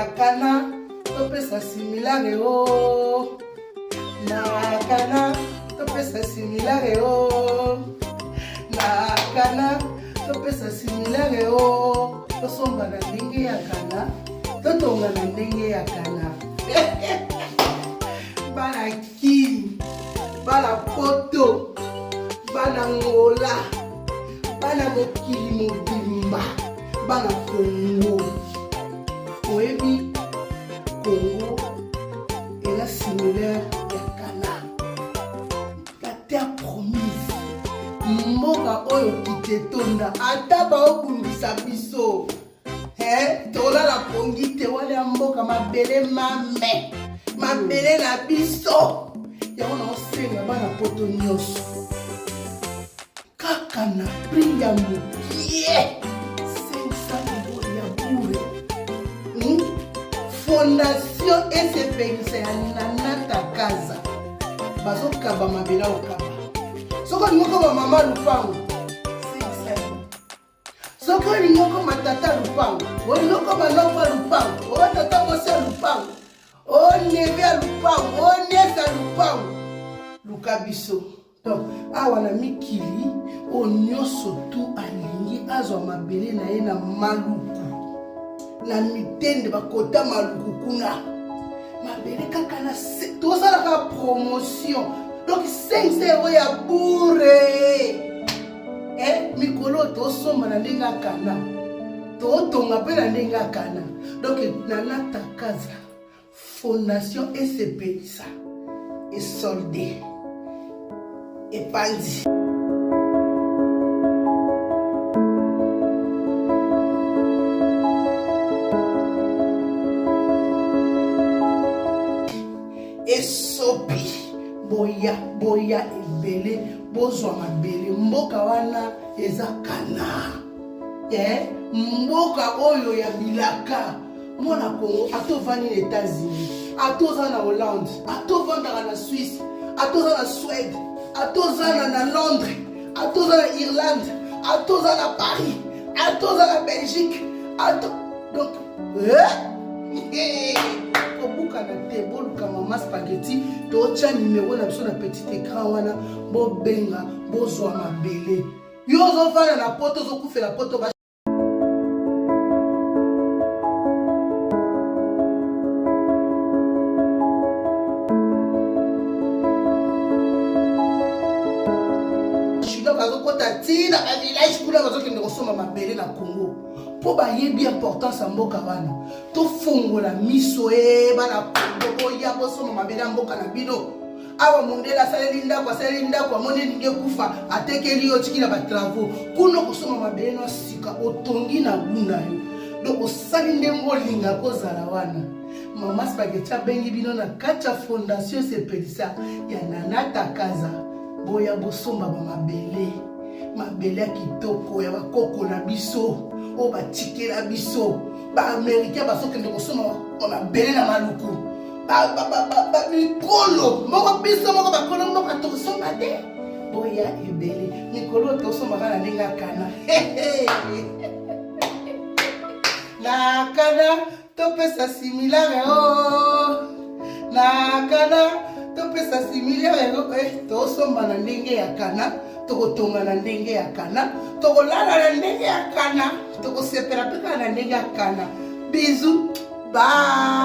kana topesa similare o nakana topesa similare o nakana topesa similare o tosomba na ndenge ya kana totonga na ndenge ya kana bana Kim bana poto bana ngola bana mokili mobimba bana Congo oyebi Congo ela similaire ya kana la terre promise mboka oyo kitetonda ata baobundisa biso tolala pongi te wala mboka mabele mabele na biso yango na osenga bana poto nyonso kaka na prix ya mokie 500 € ya bure fondation esepelisa ya Nanata Kaza bazokaba mabela okaba soko lingoko bamama lupango 500 soko lingoko matata lupango olingoko banofa lupango otata mosi ya lupango oneve ya lupango onesa lupango luka biso donc awa na mikili onyoso tu alingi azwa mabele na ye na maluku na mitende bakota maluku kuna mabele kaka na tosalaka promotion donc 500 € ya bure mikolo tosomba na ndenge akana totonga mpe na ndenge akana donc Nanata Kaza fondation esepelisa esolde epanzi esopi boya ebele bozwa mabele mboka wana eza kana mboka oyo ya bilaka mwana Congo atovandi na États-Unis atoza na Hollande atovandaka na Suisse atoza na Suède atoza na Londres atoza na Irlande atoza na Paris atoza na Belgique donc kobuka na te boluka mama spaghetti tocha numéro na biso na petit écran wana bobenga bozwa mabele yo ozofanda na poto ozokufela poto bazokota tina ba village kuna bazokende kosomba mabele na Congo po bayebi importance ya mboka wana tofungola miso bana Congo boya bosomba mabele ya mboka na bino awa mondela asaleli ndako amoni ninge kufa atekeli yo tiki na batravaux kuno kosomba mabele na sika otongi na bunda yo donc osali ndenge olinga kozala wana mama spaghetti abengi bino na kati ya fondation esepelisa ya Nanata Kaza boya bosomba mabele ya kitoko ya bakoko na biso o batikela biso ba-américain bazokende kosomba mabele na maluku mikolo moko biso moko bakolo moko tokosomba te boya ebele mikolo tosombaka na ndenge akana na kana topesa similare o na kana topesa similare tosomba na ndenge ya kana tokotonga na ndenge ya kana tokolala na ndenge ya kana tokosepela mpe kaka na ndenge ya kana bizu bye.